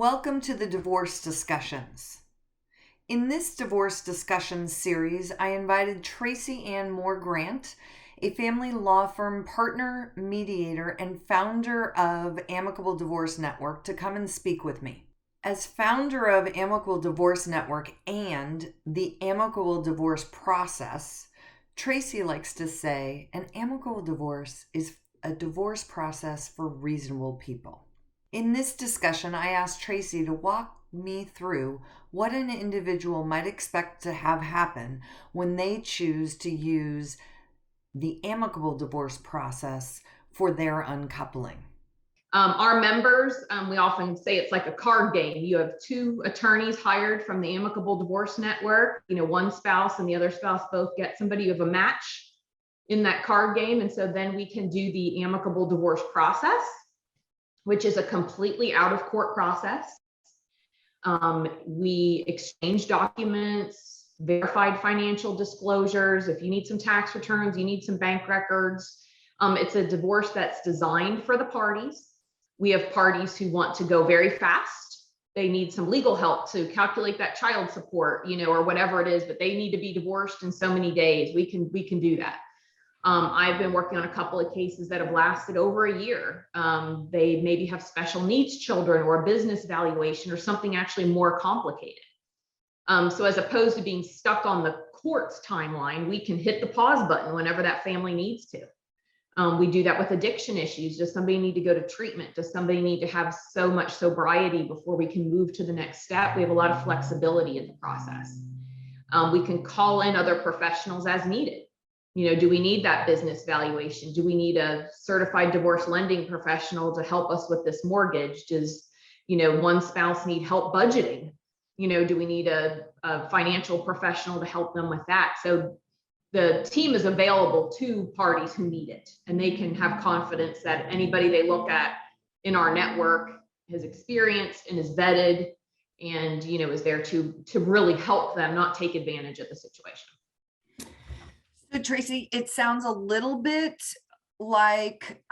Welcome to the Divorce Discussions. In this Divorce Discussions series, I invited Tracy Ann Moore-Grant, a family law firm partner, mediator, and founder of Amicable Divorce Network, to come and speak with me. As founder of Amicable Divorce Network and the Amicable Divorce process, Tracy likes to say an amicable divorce is a divorce process for reasonable people. In this discussion, I asked Tracy to walk me through what an individual might expect to have happen when they choose to use the amicable divorce process for their uncoupling. Our members, we often say it's like a card game. You have two attorneys hired from the Amicable Divorce Network. One spouse and the other spouse both get somebody. You have a match in that card game. And so then we can do the amicable divorce process, which is a completely out of court process. We exchange documents, verified financial disclosures. If you need some tax returns, you need some bank records. It's a divorce that's designed for the parties. We have parties who want to go very fast. They need some legal help to calculate that child support, or whatever it is, but they need to be divorced in so many days. We can do that. I've been working on a couple of cases that have lasted over a year. They maybe have special needs children or a business valuation or something actually more complicated. So as opposed to being stuck on the court's timeline, we can hit the pause button whenever that family needs to. We do that with addiction issues. Does somebody need to go to treatment? Does somebody need to have so much sobriety before we can move to the next step? We have a lot of flexibility in the process. We can call in other professionals as needed. Do we need that business valuation? Do we need a certified divorce lending professional to help us with this mortgage? Does, one spouse need help budgeting? Do we need a financial professional to help them with that? So the team is available to parties who need it, and they can have confidence that anybody they look at in our network has experienced and is vetted and, is there to really help them, not take advantage of the situation. So Tracy, it sounds a little bit like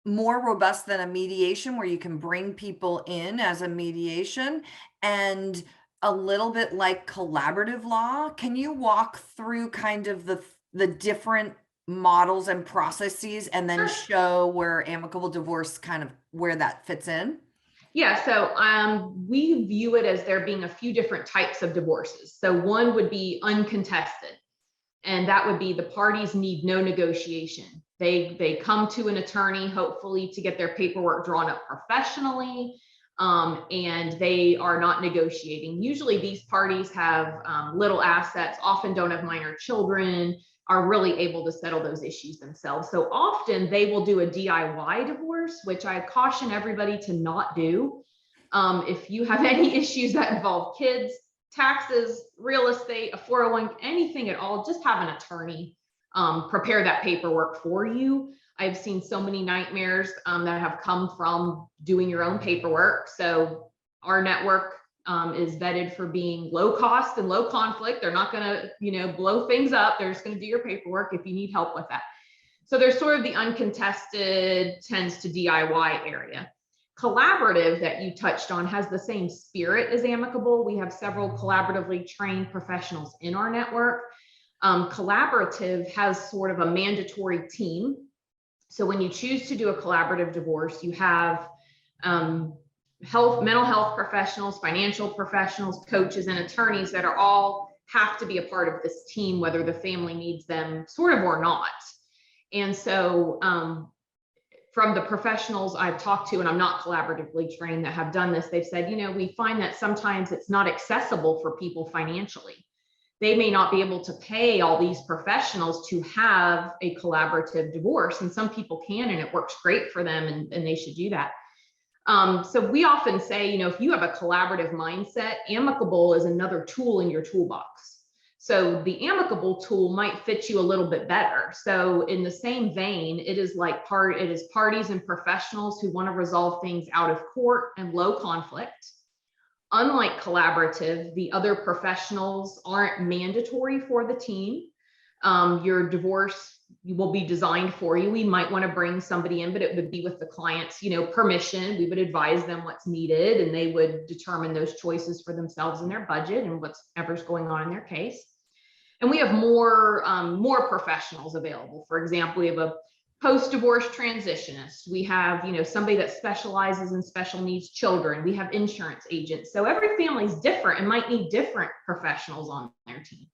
more robust than a mediation, where you can bring people in as a mediation, and a little bit like collaborative law. Can you walk through kind of the different models and processes, and then show where amicable divorce kind of where that fits in? Yeah, so we view it as there being a few different types of divorces. So one would be uncontested, and that would be the parties need no negotiation. They come to an attorney, hopefully to get their paperwork drawn up professionally, and they are not negotiating. Usually these parties have little assets, often don't have minor children, are really able to settle those issues themselves. So often they will do a DIY divorce, which I caution everybody to not do. If you have any issues that involve kids, taxes, real estate, a 401, anything at all, just have an attorney prepare that paperwork for you. I've seen so many nightmares that have come from doing your own paperwork. So our network is vetted for being low cost and low conflict. They're not going to, blow things up. They're just going to do your paperwork if you need help with that. So there's sort of the uncontested tends to DIY area. Collaborative that you touched on has the same spirit as amicable. We have several collaboratively trained professionals in our network. Collaborative has sort of a mandatory team. So when you choose to do a collaborative divorce, you have mental health professionals, financial professionals, coaches, and attorneys that are all have to be a part of this team, whether the family needs them sort of or not. And so from the professionals I've talked to, and I'm not collaboratively trained, that have done this, they've said, we find that sometimes it's not accessible for people financially. They may not be able to pay all these professionals to have a collaborative divorce. And some people can, and it works great for them, and they should do that. So we often say, if you have a collaborative mindset, Amicable is another tool in your toolbox. So the Amicable tool might fit you a little bit better. So in the same vein, it is parties and professionals who want to resolve things out of court and low conflict. Unlike collaborative, the other professionals aren't mandatory for the team. Your divorce will be designed for you. We might want to bring somebody in, but it would be with the client's, permission. We would advise them what's needed, and they would determine those choices for themselves and their budget and whatever's going on in their case. And we have more professionals available. For example, we have a post-divorce transitionist. We have, somebody that specializes in special needs children. We have insurance agents. So every family is different and might need different professionals on their team.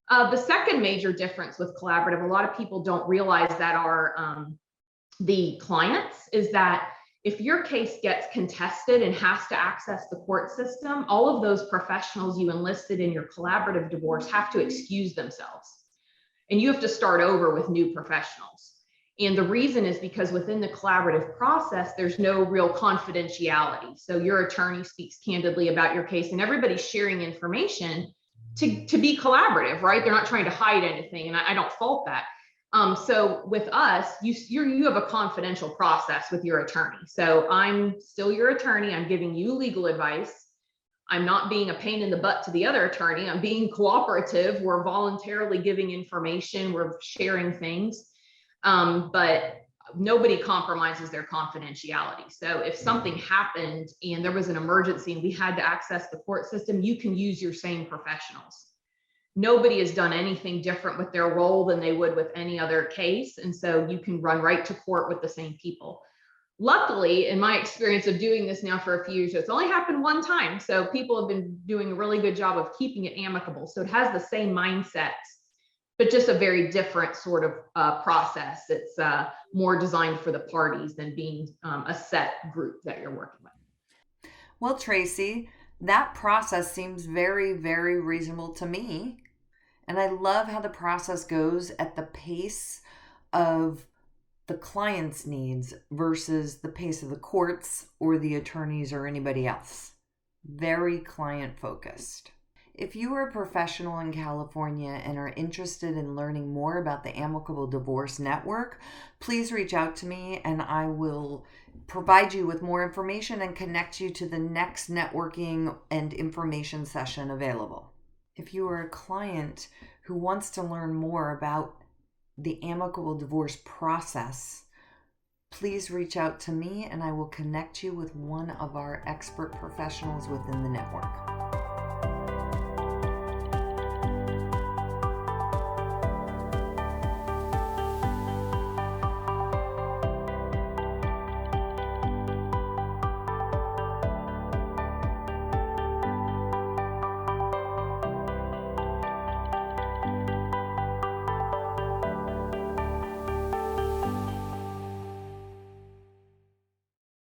The second major difference with collaborative, a lot of people don't realize that are the clients, is that if your case gets contested and has to access the court system, all of those professionals you enlisted in your collaborative divorce have to excuse themselves. And you have to start over with new professionals. And the reason is because within the collaborative process, there's no real confidentiality. So your attorney speaks candidly about your case, and everybody's sharing information to be collaborative, right? They're not trying to hide anything, and I don't fault that. So with us, you have a confidential process with your attorney. So I'm still your attorney. I'm giving you legal advice. I'm not being a pain in the butt to the other attorney. I'm being cooperative. We're voluntarily giving information. We're sharing things, but nobody compromises their confidentiality. So if something happened and there was an emergency and we had to access the court system, you can use your same professionals. Nobody has done anything different with their role than they would with any other case. And so you can run right to court with the same people. Luckily, in my experience of doing this now for a few years, it's only happened one time. So people have been doing a really good job of keeping it amicable. So it has the same mindset, but just a very different sort of process. It's more designed for the parties than being a set group that you're working with. Well, Tracy, that process seems very, very reasonable to me. And I love how the process goes at the pace of the client's needs versus the pace of the courts or the attorneys or anybody else. Very client focused. If you are a professional in California and are interested in learning more about the Amicable Divorce Network, please reach out to me and I will provide you with more information and connect you to the next networking and information session available. If you are a client who wants to learn more about the amicable divorce process, please reach out to me and I will connect you with one of our expert professionals within the network.